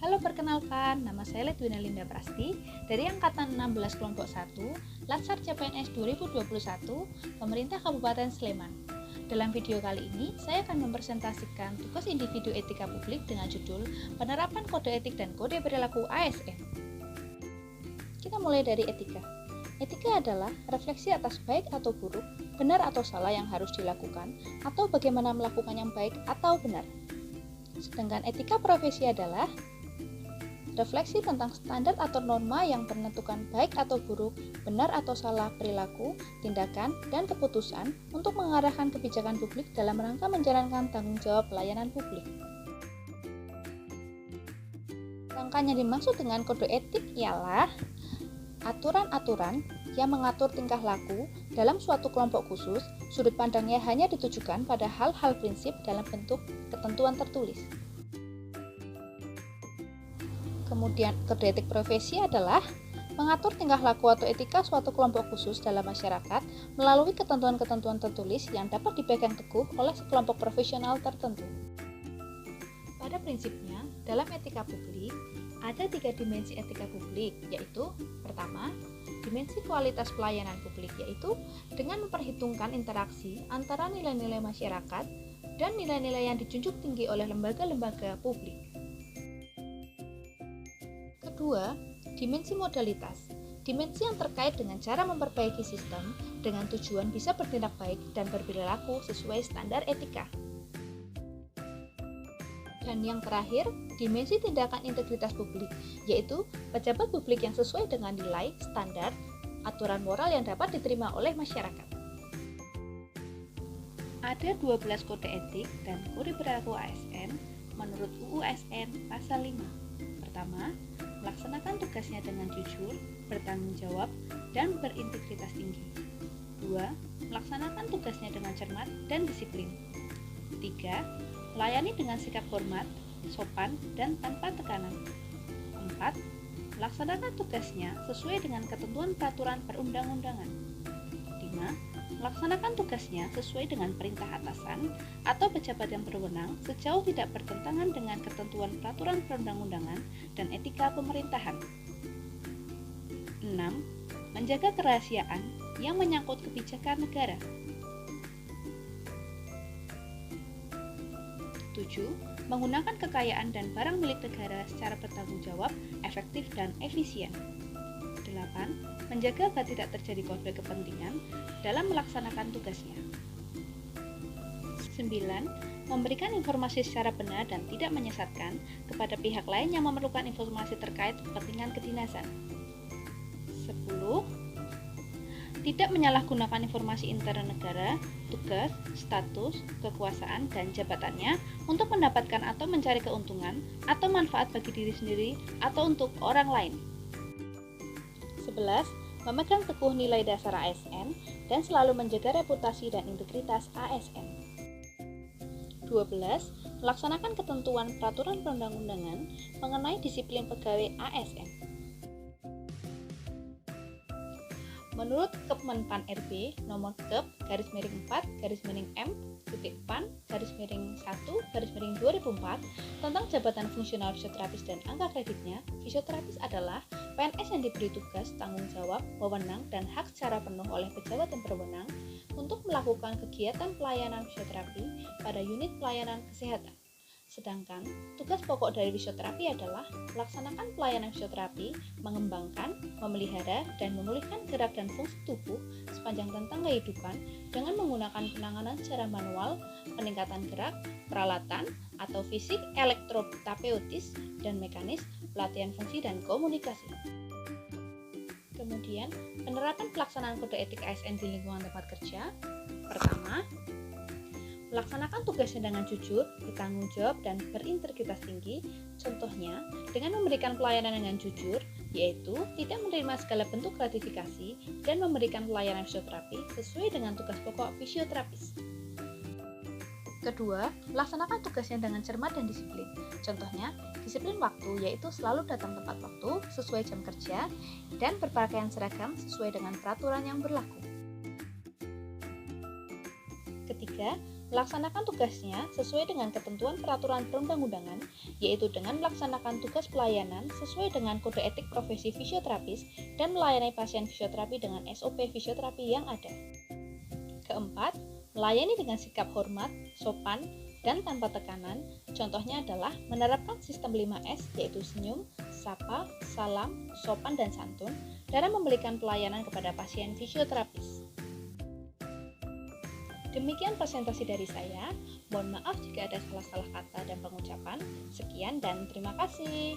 Halo, perkenalkan, nama saya Ledwina Linda Prasti dari Angkatan 16 Kelompok 1, Latsar CPNS 2021, Pemerintah Kabupaten Sleman. Dalam video kali ini, saya akan mempresentasikan tugas individu etika publik dengan judul Penerapan Kode Etik dan Kode Perilaku ASN. Kita mulai dari etika. Etika adalah refleksi atas baik atau buruk, benar atau salah yang harus dilakukan, atau bagaimana melakukan yang baik atau benar. Sedangkan etika profesi adalah refleksi tentang standar atau norma yang menentukan baik atau buruk, benar atau salah perilaku, tindakan, dan keputusan untuk mengarahkan kebijakan publik dalam rangka menjalankan tanggung jawab pelayanan publik. Rangkaian yang dimaksud dengan kode etik ialah aturan-aturan yang mengatur tingkah laku dalam suatu kelompok khusus. Sudut pandangnya hanya ditujukan pada hal-hal prinsip dalam bentuk ketentuan tertulis. Kemudian, kode etik profesi adalah mengatur tingkah laku atau etika suatu kelompok khusus dalam masyarakat melalui ketentuan-ketentuan tertulis yang dapat dipegang teguh oleh sekelompok profesional tertentu. Pada prinsipnya, dalam etika publik, ada 3 dimensi etika publik, yaitu pertama, dimensi kualitas pelayanan publik, yaitu dengan memperhitungkan interaksi antara nilai-nilai masyarakat dan nilai-nilai yang dijunjung tinggi oleh lembaga-lembaga publik. Kedua, dimensi modalitas. Dimensi yang terkait dengan cara memperbaiki sistem dengan tujuan bisa bertindak baik dan berperilaku sesuai standar etika. Dan yang terakhir, dimensi tindakan integritas publik, yaitu pejabat publik yang sesuai dengan nilai, standar, aturan moral yang dapat diterima oleh masyarakat. Ada 12 kode etik dan kode perilaku ASN menurut UU ASN pasal 5. Pertama, melaksanakan tugasnya dengan jujur, bertanggung jawab, dan berintegritas tinggi. 2. Melaksanakan tugasnya dengan cermat dan disiplin. 3. Melayani dengan sikap hormat, sopan, dan tanpa tekanan. 4. Melaksanakan tugasnya sesuai dengan ketentuan peraturan perundang-undangan. 5. Melaksanakan tugasnya sesuai dengan perintah atasan atau pejabat yang berwenang sejauh tidak bertentangan dengan ketentuan peraturan perundang-undangan dan etika pemerintahan. 6. Menjaga kerahasiaan yang menyangkut kebijakan negara. 7. Menggunakan kekayaan dan barang milik negara secara bertanggung jawab, efektif, dan efisien. 8. Menjaga agar tidak terjadi konflik kepentingan dalam melaksanakan tugasnya. 9. Memberikan informasi secara benar dan tidak menyesatkan kepada pihak lain yang memerlukan informasi terkait kepentingan kedinasan. 10. Tidak menyalahgunakan informasi intern negara, tugas, status, kekuasaan, dan jabatannya untuk mendapatkan atau mencari keuntungan atau manfaat bagi diri sendiri atau untuk orang lain. 11. Memegang teguh nilai dasar ASN dan selalu menjaga reputasi dan integritas ASN. 12. Melaksanakan ketentuan peraturan perundang-undangan mengenai disiplin pegawai ASN. Menurut Kepmenpan RB nomor Kep/M-M-PAN/1/2004 tentang jabatan fungsional fisioterapis dan angka kreditnya, fisioterapis adalah PNS yang diberi tugas, tanggung jawab, wewenang, dan hak secara penuh oleh pejabat yang berwenang untuk melakukan kegiatan pelayanan fisioterapi pada unit pelayanan kesehatan. Sedangkan tugas pokok dari fisioterapi adalah melaksanakan pelayanan fisioterapi, mengembangkan, memelihara, dan memulihkan gerak dan fungsi tubuh sepanjang rentang kehidupan dengan menggunakan penanganan secara manual, peningkatan gerak, peralatan, atau fisik, elektroterapeutis, dan mekanis, pelatihan fungsi dan komunikasi. Kemudian, penerapan pelaksanaan kode etik ASN di lingkungan tempat kerja. Pertama, melaksanakan tugasnya dengan jujur, bertanggung jawab, dan berintegritas tinggi. Contohnya, dengan memberikan pelayanan dengan jujur, yaitu tidak menerima segala bentuk gratifikasi dan memberikan pelayanan fisioterapi sesuai dengan tugas pokok fisioterapis. Kedua, melaksanakan tugasnya dengan cermat dan disiplin. Contohnya, disiplin waktu, yaitu selalu datang tepat waktu sesuai jam kerja dan berpakaian seragam sesuai dengan peraturan yang berlaku. Ketiga, Melaksanakan tugasnya sesuai dengan ketentuan peraturan perundang-undangan, yaitu dengan melaksanakan tugas pelayanan sesuai dengan kode etik profesi fisioterapis dan melayani pasien fisioterapi dengan SOP fisioterapi yang ada. Keempat, melayani dengan sikap hormat, sopan, dan tanpa tekanan. Contohnya adalah menerapkan sistem 5S, yaitu senyum, sapa, salam, sopan, dan santun dalam memberikan pelayanan kepada pasien fisioterapis. Demikian presentasi dari saya. Mohon maaf jika ada salah-salah kata dan pengucapan. Sekian dan terima kasih.